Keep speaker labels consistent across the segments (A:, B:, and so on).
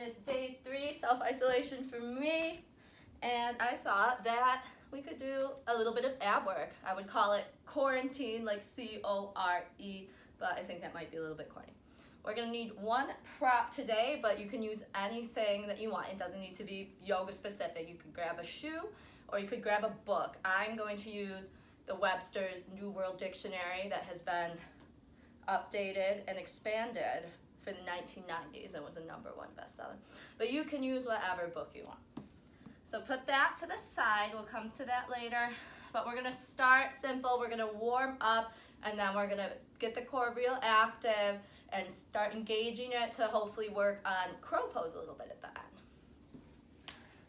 A: It's day 3 self-isolation for me, and I thought that we could do a little bit of ab work. I would call it quarantine, like C-O-R-E, but I think that might be a little bit corny. We're gonna need one prop today, but you can use anything that you want. It doesn't need to be yoga specific. You could grab a shoe or you could grab a book. I'm going to use the Webster's New World Dictionary that has been updated and expanded for the 1990s and was a #1 bestseller. But you can use whatever book you want. So put that to the side. We'll come to that later. But we're gonna start simple. We're gonna warm up, and then we're gonna get the core real active and start engaging it to hopefully work on crow pose a little bit at the end.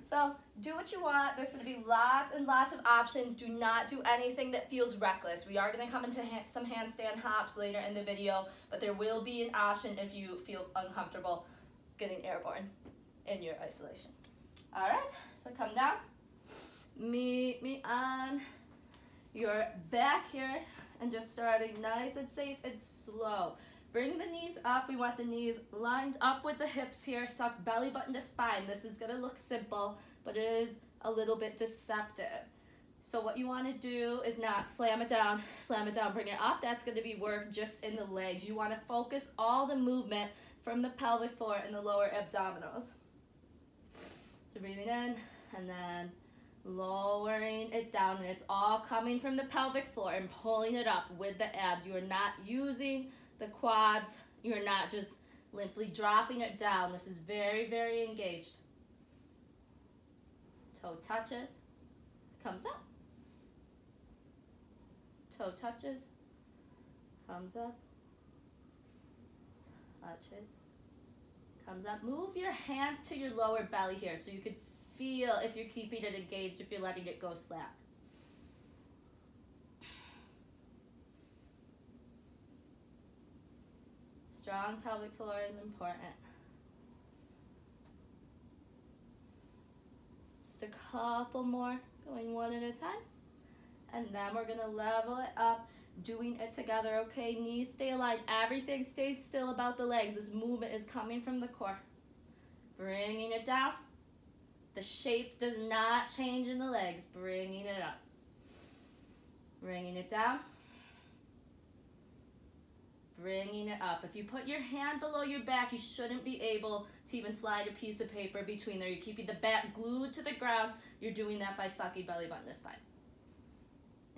A: So do what you want. There's gonna be lots and lots of options. Do not do anything that feels reckless. We are gonna come into some handstand hops later in the video, but there will be an option if you feel uncomfortable getting airborne in your isolation. All right, so come down. Meet me on your back here and just starting nice and safe and slow. Bring the knees up. We want the knees lined up with the hips here. Suck belly button to spine. This is gonna look simple, but it is a little bit deceptive. So what you wanna do is not slam it down, bring it up. That's gonna be work just in the legs. You wanna focus all the movement from the pelvic floor and the lower abdominals. So breathing in and then lowering it down, and it's all coming from the pelvic floor and pulling it up with the abs. You are not using the quads. You're not just limply dropping it down. This is very, very engaged. Toe touches, comes up. Toe touches, comes up. Touches, comes up. Move your hands to your lower belly here so you can feel if you're keeping it engaged, if you're letting it go slack. Strong pelvic floor is important. Just a couple more, going one at a time. And then we're gonna level it up, doing it together, okay? Knees stay aligned, everything stays still about the legs. This movement is coming from the core. Bringing it down. The shape does not change in the legs. Bringing it up. Bringing it down. Bringing it up. If you put your hand below your back, you shouldn't be able to even slide a piece of paper between there. You're keeping the back glued to the ground. You're doing that by sucking belly button to spine.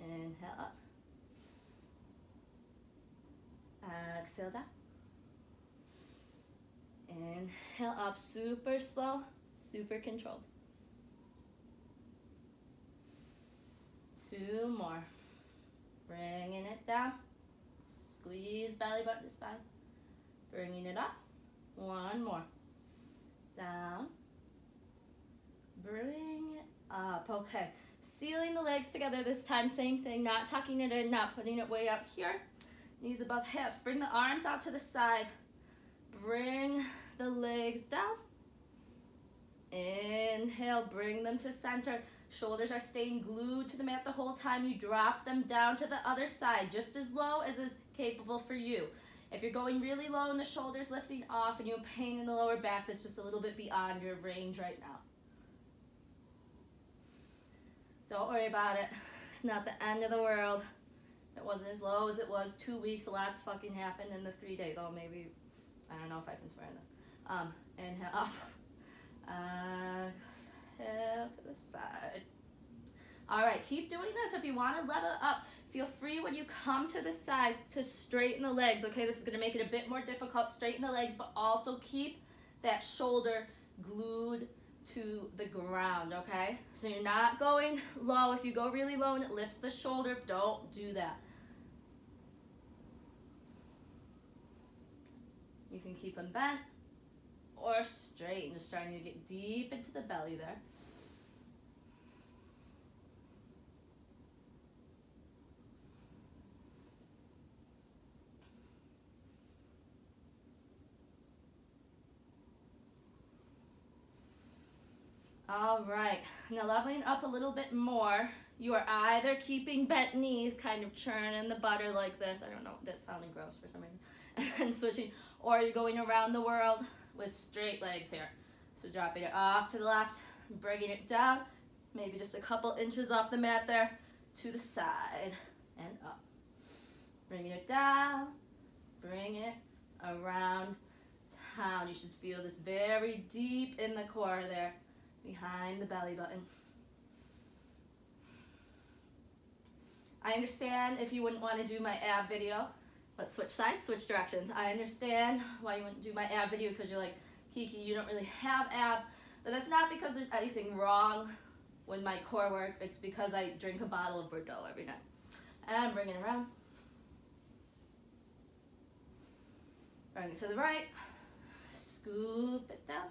A: Inhale up. Exhale down. Inhale up, super slow, super controlled. 2 more. Bringing it down. Squeeze belly button to spine. Bringing it up. 1 more. Down. Bring it up. Okay. Sealing the legs together this time. Same thing. Not tucking it in, not putting it way up here. Knees above hips. Bring the arms out to the side. Bring the legs down. Inhale. Bring them to center. Shoulders are staying glued to the mat the whole time. You drop them down to the other side, just as low as is capable for you. If you're going really low and the shoulders lifting off and you have pain in the lower back, that's just a little bit beyond your range right now. Don't worry about it. It's not the end of the world. It wasn't as low as it was 2 weeks. A lot's fucking happened in the 3 days. Oh, maybe, I don't know if I can swear in this. Inhale up. Exhale to the side. All right, keep doing this. If you want to level up, feel free when you come to the side to straighten the legs. Okay, this is going to make it a bit more difficult. Straighten the legs, but also keep that shoulder glued to the ground, okay? So you're not going low. If you go really low and it lifts the shoulder, don't do that. You can keep them bent or straight and just starting to get deep into the belly there. All right, now leveling up a little bit more. You are either keeping bent knees, kind of churning the butter like this. I don't know, that sounded gross for some reason. And then switching, or you're going around the world with straight legs here. So dropping it off to the left, bringing it down, maybe just a couple inches off the mat there, to the side and up. Bringing it down, bring it around town. You should feel this very deep in the core there, behind the belly button. I understand if you wouldn't want to do my ab video. Let's switch sides, switch directions. I understand why you wouldn't do my ab video because you're like, Kiki, you don't really have abs. But that's not because there's anything wrong with my core work. It's because I drink a bottle of Bordeaux every night. And bring it around. Bring it to the right. Scoop it down.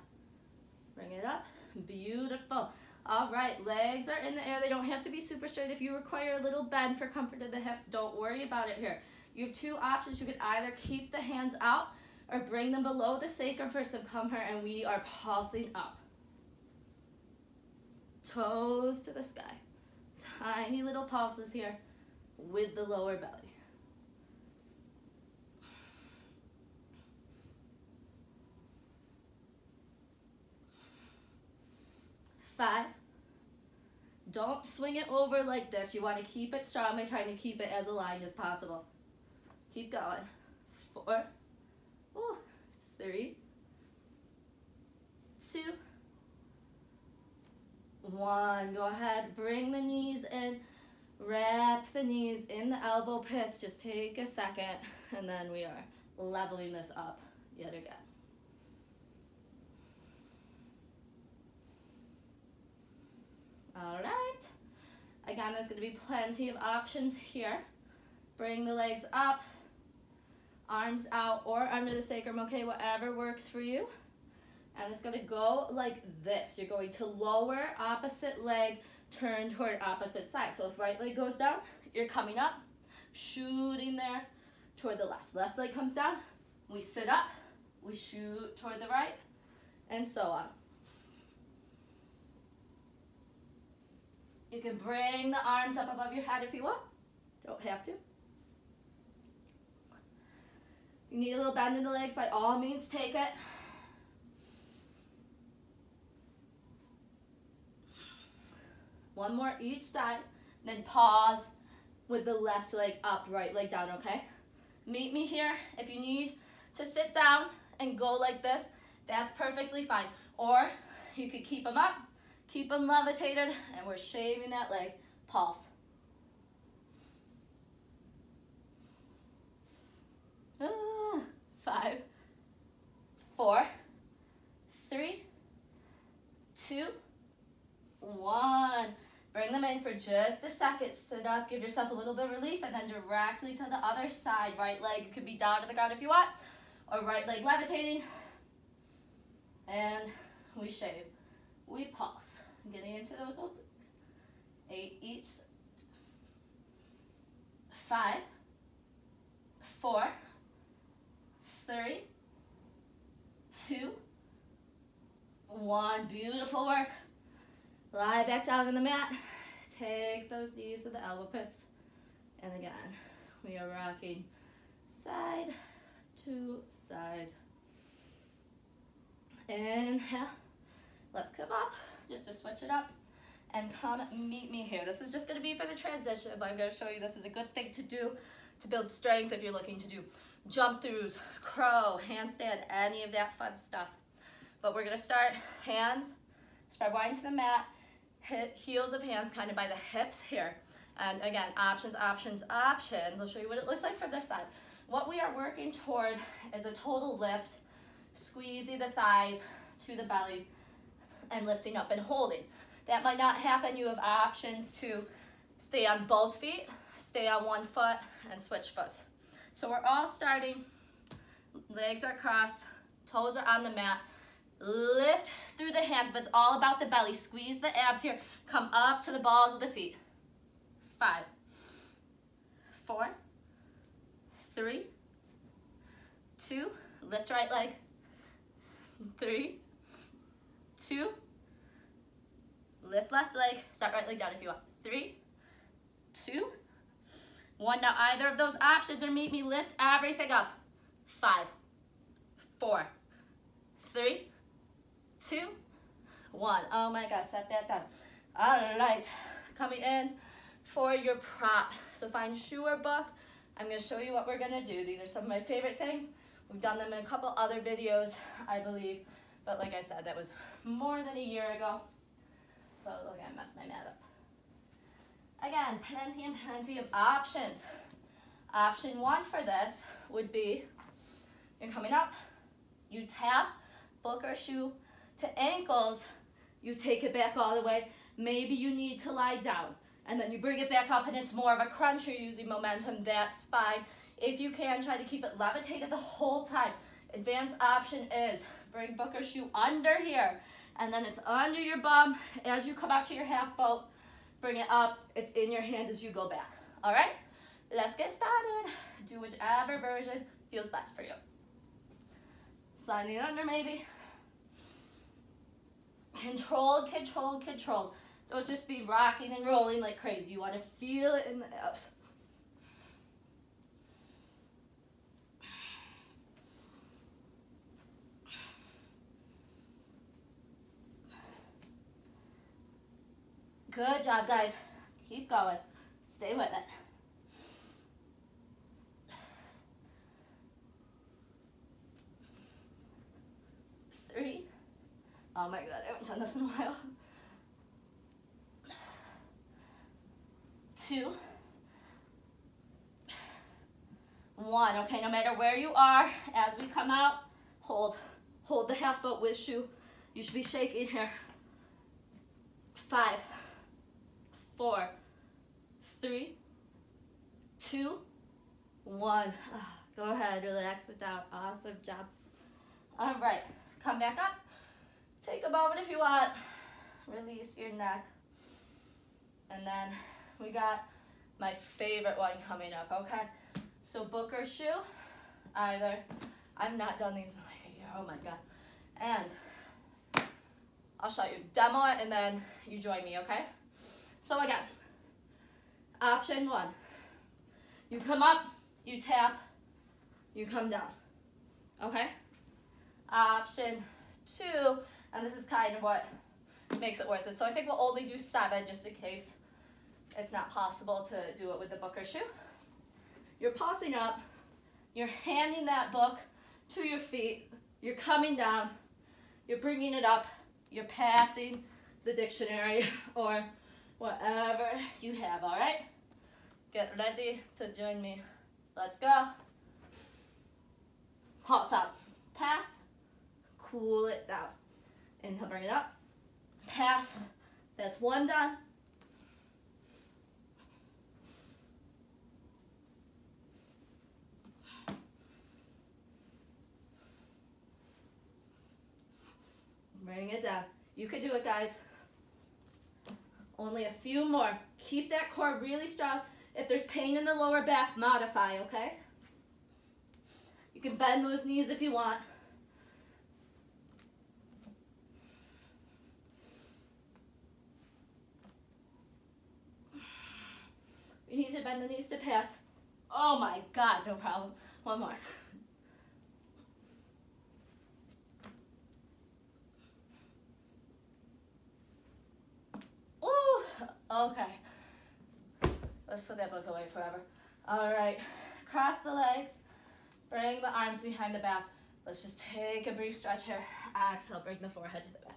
A: Bring it up. Beautiful. All right, legs are in the air. They don't have to be super straight. If you require a little bend for comfort of the hips, don't worry about it here. You have two options. You can either keep the hands out or bring them below the sacrum for some comfort, and we are pulsing up. Toes to the sky. Tiny little pulses here with the lower belly. 5. Don't swing it over like this. You want to keep it strong by trying to keep it as aligned as possible. Keep going. 4. Ooh. 3. 2. 1. Go ahead. Bring the knees in. Wrap the knees in the elbow pits. Just take a second, and then we are leveling this up yet again. All right. Again, there's going to be plenty of options here. Bring the legs up, arms out or under the sacrum, okay, whatever works for you. And it's going to go like this. You're going to lower opposite leg, turn toward opposite side. So if right leg goes down, you're coming up, shooting there toward the left. Left leg comes down, we sit up, we shoot toward the right, and so on. You can bring the arms up above your head if you want. Don't have to. You need a little bend in the legs, by all means take it. One more each side, then pause with the left leg up, right leg down, okay? Meet me here. If you need to sit down and go like this, that's perfectly fine. Or you could keep them up, keep them levitated, and we're shaving that leg. Pulse. Ah, 5, 4, 3, 2, 1. Bring them in for just a second. Sit up, give yourself a little bit of relief, and then directly to the other side. Right leg could be down to the ground if you want, or right leg levitating. And we shave. We pulse. Getting into those openings. 8 each. 5, 4, 3, 2, 1. Beautiful work. Lie back down on the mat. Take those knees to the elbow pits. And again, we are rocking side to side. Inhale. Let's come up, just to switch it up. And come meet me here. This is just going to be for the transition, but I'm going to show you this is a good thing to do to build strength if you're looking to do jump throughs, crow, handstand, any of that fun stuff. But we're going to start hands, spread wide into the mat, heels of hands kind of by the hips here. And again, options, options, options. I'll show you what it looks like from this side. What we are working toward is a total lift, squeezing the thighs to the belly and lifting up and holding. That might not happen. You have options to stay on both feet, stay on one foot, and switch foot. So we're all starting, legs are crossed, toes are on the mat. Lift through the hands, but it's all about the belly. Squeeze the abs here. Come up to the balls of the feet. 5, 4, 3, 2, lift right leg. 3, 2, lift left leg. Start right leg down if you want. 3, 2, 1. Now either of those options or meet me. Lift everything up. 5, 4, 3, 2, 1. Oh my God, set that down. All right, coming in for your prop. So find shoe or book. I'm gonna show you what we're gonna do. These are some of my favorite things. We've done them in a couple other videos, I believe. But like I said, that was more than a year ago. So look, I messed my mat up. Again, plenty and plenty of options. Option 1 for this would be, you're coming up, you tap book or shoe to ankles, you take it back all the way. Maybe you need to lie down, and then you bring it back up and it's more of a crunch, you're using momentum, that's fine. If you can, try to keep it levitated the whole time. Advanced option is bring book or shoe under here, and then it's under your bum as you come out to your half boat. Bring it up, it's in your hand as you go back. All right, let's get started. Do whichever version feels best for you. Sliding under maybe. Controlled, controlled, controlled. Don't just be rocking and rolling like crazy. You want to feel it in the abs. Good job, guys. Keep going. Stay with it. Three. Oh my God, I haven't done this in a while. 2. 1. Okay, no matter where you are, as we come out, hold the half boat with shoe. You should be shaking here. 5, 4, 3, 2, 1. Go ahead, relax it down. Awesome job. All right, come back up. Take a moment if you want. Release your neck. And then we got my favorite one coming up, okay? So book or shoe, either. I've not done these in like a year, oh my God. And I'll show you, demo it, and then you join me, okay? So again, option 1, you come up, you tap, you come down, okay? Option 2, and this is kind of what makes it worth it. So I think we'll only do 7 just in case it's not possible to do it with the book or shoe. You're pulsing up, you're handing that book to your feet, you're coming down, you're bringing it up, you're passing the dictionary or whatever you have, all right? Get ready to join me. Let's go. Pulse up, pass, cool it down. Inhale, bring it up, pass, that's 1 done. Bring it down. You can do it, guys. Only a few more. Keep that core really strong. If there's pain in the lower back, modify, okay? You can bend those knees if you want. You need to bend the knees to pass. Oh my God, no problem. 1 more. Okay, let's put that book away forever. All right, cross the legs, bring the arms behind the back. Let's just take a brief stretch here. Exhale, bring the forehead to the back.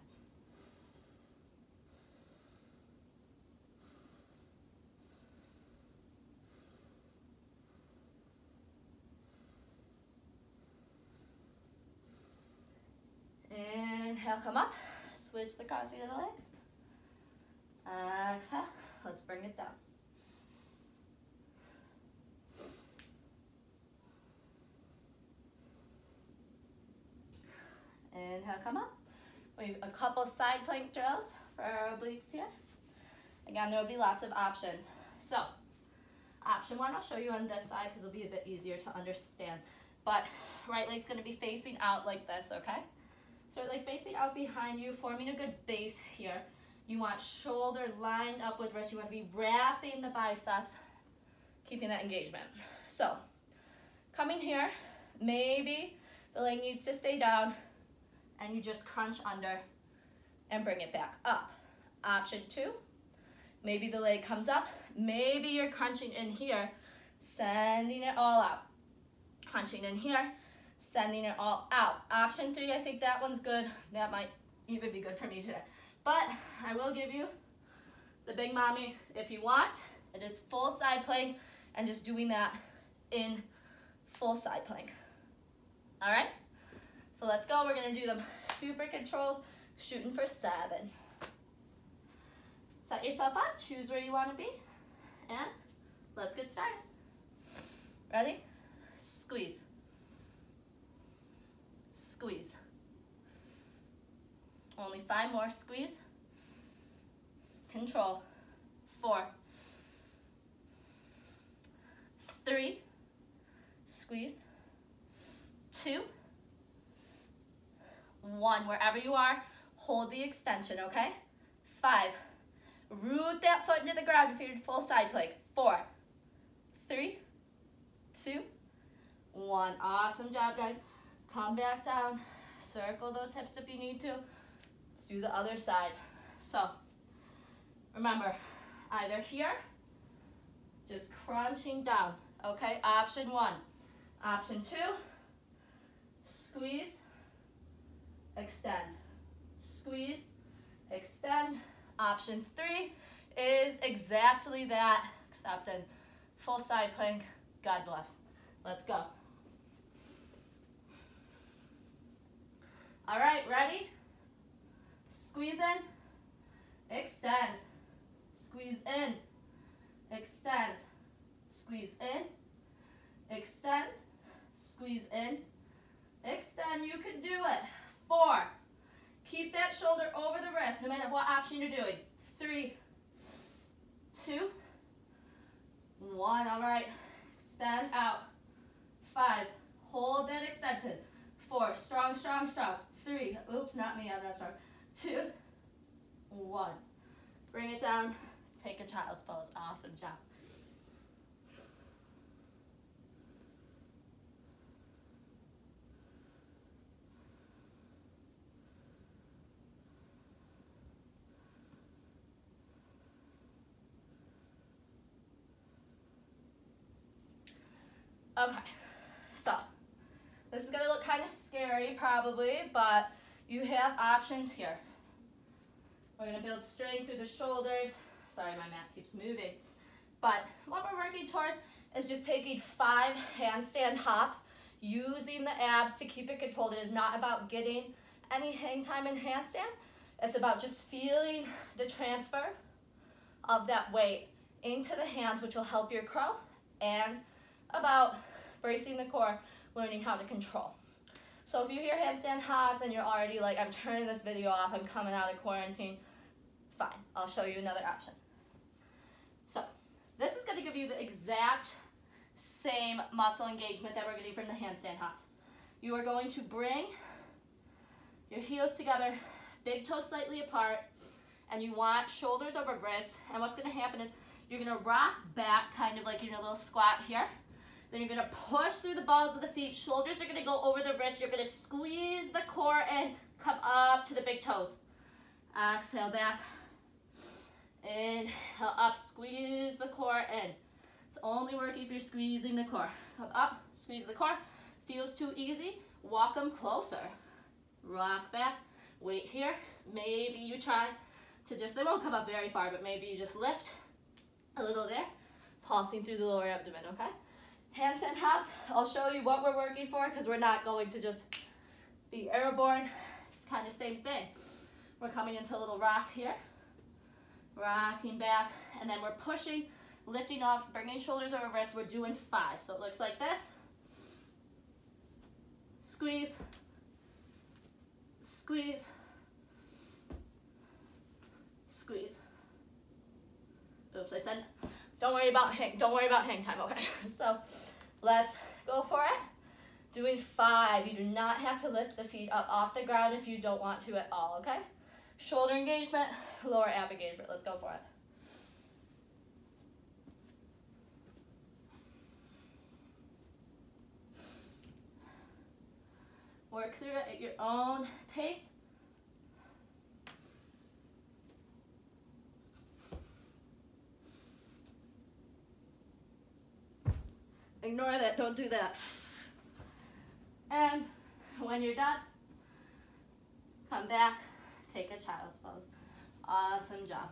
A: Inhale, come up, switch the crossing of the legs. Exhale, let's bring it down. Inhale, come up. We have a couple side plank drills for our obliques here. Again, there will be lots of options. So, option 1, I'll show you on this side because it'll be a bit easier to understand. But right leg's going to be facing out like this, okay? So right leg facing out behind you, forming a good base here. You want shoulder lined up with wrist. You want to be wrapping the biceps, keeping that engagement. So, coming here, maybe the leg needs to stay down, and you just crunch under and bring it back up. Option 2, maybe the leg comes up, maybe you're crunching in here, sending it all out. Crunching in here, sending it all out. Option 3, I think that one's good. That might even be good for me today. But I will give you the big mommy if you want. It is full side plank and just doing that in full side plank. All right? So let's go. We're going to do them super controlled, shooting for 7. Set yourself up, choose where you want to be, and let's get started. Ready? Squeeze. Squeeze. Only 5 more. Squeeze. Control. 4. 3. Squeeze. 2. 1. Wherever you are, hold the extension, okay? 5. Root that foot into the ground if you're in full side plank. 4. 3. 2. 1. Awesome job, guys. Come back down. Circle those hips if you need to. Let's do the other side. So, remember, either here, just crunching down. Okay, option 1. Option 2, squeeze, extend. Squeeze, extend. Option 3 is exactly that, except in full side plank. God bless. Let's go. All right, ready? Squeeze in, extend. Squeeze in, extend. Squeeze in, extend. Squeeze in, extend. You can do it. 4. Keep that shoulder over the wrist, no matter what option you're doing. 3, 2, 1. All right. Extend out. 5. Hold that extension. 4. Strong, strong, strong. 3. Oops, not me. I'm not strong. 2, 1. Bring it down. Take a child's pose. Awesome job. Okay, so this is going to look kind of scary probably, but you have options here. We're going to build strength through the shoulders. Sorry, my mat keeps moving. But what we're working toward is just taking 5 handstand hops, using the abs to keep it controlled. It is not about getting any hang time in handstand. It's about just feeling the transfer of that weight into the hands, which will help your crow, and about bracing the core, learning how to control. So if you hear handstand hops and you're already like, I'm turning this video off, I'm coming out of quarantine, fine, I'll show you another option. So this is going to give you the exact same muscle engagement that we're getting from the handstand hops. You are going to bring your heels together, big toes slightly apart, and you want shoulders over wrists. And what's going to happen is you're going to rock back, kind of like you're in a little squat here. Then you're going to push through the balls of the feet. Shoulders are going to go over the wrist. You're going to squeeze the core in, come up to the big toes. Exhale back. Inhale up, squeeze the core in. It's only working if you're squeezing the core. Come up, squeeze the core. Feels too easy, walk them closer. Rock back, wait here. Maybe you try to just, they won't come up very far, but maybe you just lift a little there, pulsing through the lower abdomen, okay? Handstand hops, I'll show you what we're working for because we're not going to just be airborne. It's kind of same thing. We're coming into a little rock here, rocking back, and then we're pushing, lifting off, bringing shoulders over wrists. We're doing 5. So it looks like this. Squeeze, squeeze, squeeze. Oops, I said don't worry about hang time, okay? So let's go for it. Doing 5. You do not have to lift the feet up off the ground if you don't want to at all, okay? Shoulder engagement, lower ab engagement. Let's go for it. Work through it at your own pace. Ignore that, don't do that. And when you're done, come back, take a child's pose. Awesome job.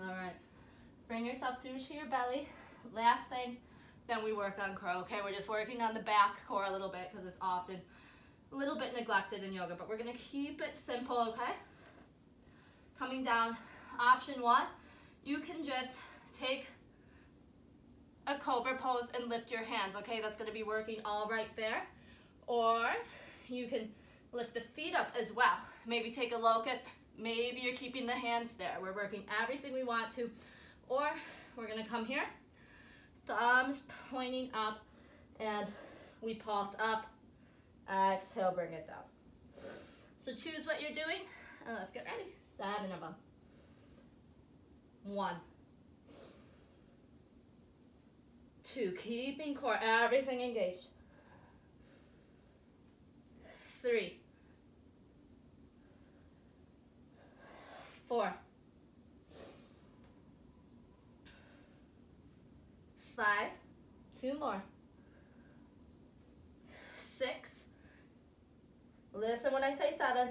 A: All right, bring yourself through to your belly. Last thing, then we work on core, okay? We're just working on the back core a little bit because it's often a little bit neglected in yoga, but we're gonna keep it simple, okay? Coming down, option one, you can just take a cobra pose and lift your hands, okay? That's gonna be working all right there. Or you can lift the feet up as well. Maybe take a locust, maybe you're keeping the hands there. We're working everything we want to. Or we're gonna come here, thumbs pointing up, and we pulse up, exhale, bring it down. So choose what you're doing, and let's get ready. 7 of them. 1, 2, keeping core, everything engaged. 3, 4, 5, 2 more, 6, listen when I say 7,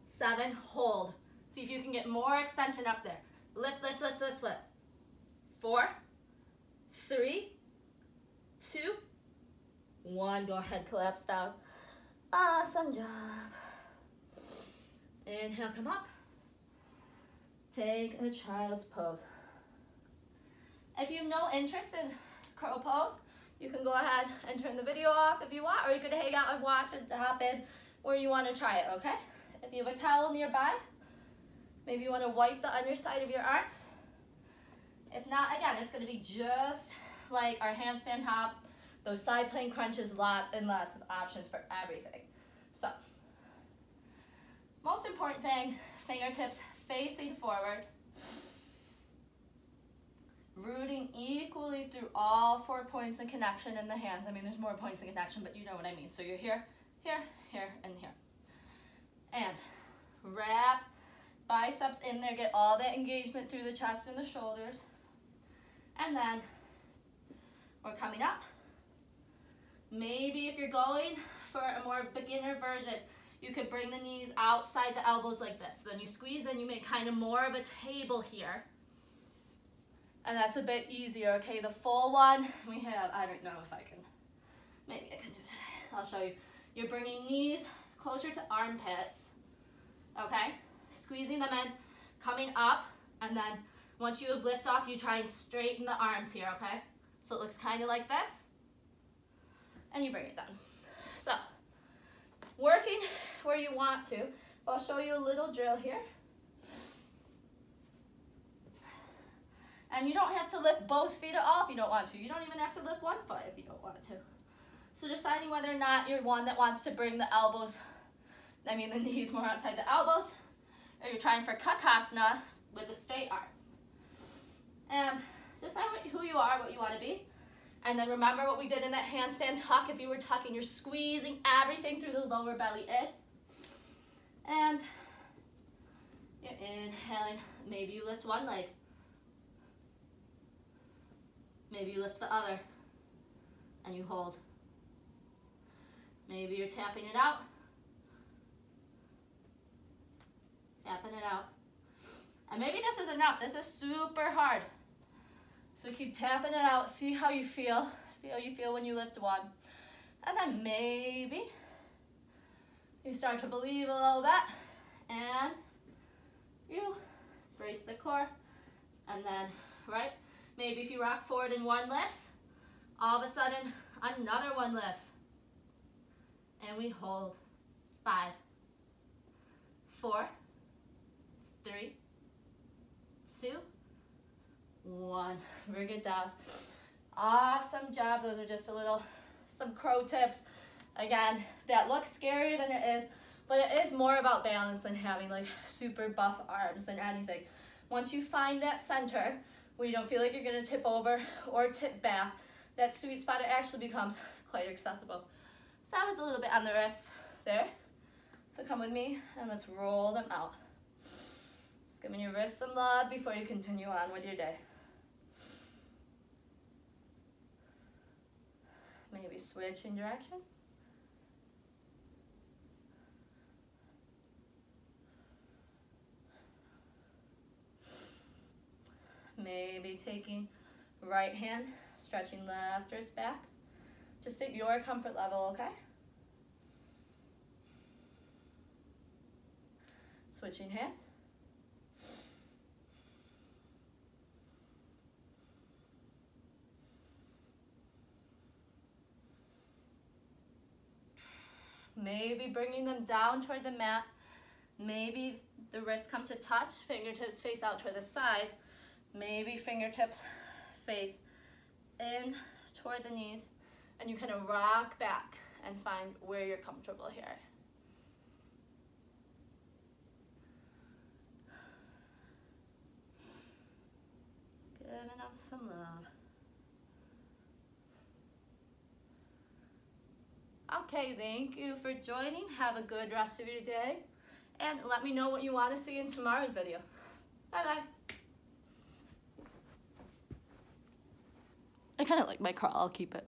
A: 7, hold. See if you can get more extension up there. Lift, lift, lift, lift, lift. 4, 3, 2, 1, go ahead, collapse down. Awesome job. Inhale, come up. Take a child's pose. If you have no interest in crow pose, you can go ahead and turn the video off if you want, or you could hang out and watch and hop in where you want to try it, okay? If you have a towel nearby, maybe you want to wipe the underside of your arms. If not, again, it's going to be just like our handstand hop, those side plank crunches, lots and lots of options for everything. So, most important thing, fingertips facing forward, rooting equally through all 4 points of connection in the hands. I mean, there's more points of connection, but you know what I mean. So you're here, here, here, and here. And wrap biceps in there, get all that engagement through the chest and the shoulders. And then we're coming up. Maybe if you're going for a more beginner version, you could bring the knees outside the elbows like this. So then you squeeze and you make kind of more of a table here. And that's a bit easier, okay? The full one, we have, I don't know if I can, maybe I can do it today. I'll show you. You're bringing knees closer to armpits, okay? Squeezing them in, coming up, and then once you have lift off, you try and straighten the arms here, okay? So it looks kind of like this, and you bring it down. So, working where you want to. I'll show you a little drill here. And you don't have to lift both feet at all if you don't want to. You don't even have to lift one foot if you don't want to. So deciding whether or not you're one that wants to bring the elbows, the knees more outside the elbows, or you're trying for Kakasana with the straight arms. And decide who you are, what you want to be. And then remember what we did in that handstand tuck. If you were tucking, you're squeezing everything through the lower belly in. And you're inhaling. Maybe you lift one leg. Maybe you lift the other and you hold. Maybe you're tapping it out. Tapping it out. And maybe this is enough. This is super hard. So keep tapping it out. See how you feel. See how you feel when you lift one. And then maybe you start to believe a little bit. And you brace the core. And then, right? Maybe if you rock forward and one lifts, all of a sudden another one lifts. And we hold. 5, 4, 3, 2, 1. Bring it down. Awesome job. Those are just some crow tips. Again, that looks scarier than it is, but it is more about balance than having like super buff arms than anything. Once you find that center where you don't feel like you're gonna tip over or tip back. That sweet spot, it actually becomes quite accessible. So that was a little bit on the wrists there. So come with me and let's roll them out. Just giving your wrists some love before you continue on with your day. Maybe switching directions. Maybe taking right hand, stretching left wrist back. Just at your comfort level, okay? Switching hands. Maybe bringing them down toward the mat. Maybe the wrists come to touch, fingertips face out toward the side. Maybe fingertips face in toward the knees, and you kind of rock back and find where you're comfortable here. Just giving them some love. Okay, thank you for joining. Have a good rest of your day, and let me know what you want to see in tomorrow's video. Bye-bye. I kind of like my curl, I'll keep it.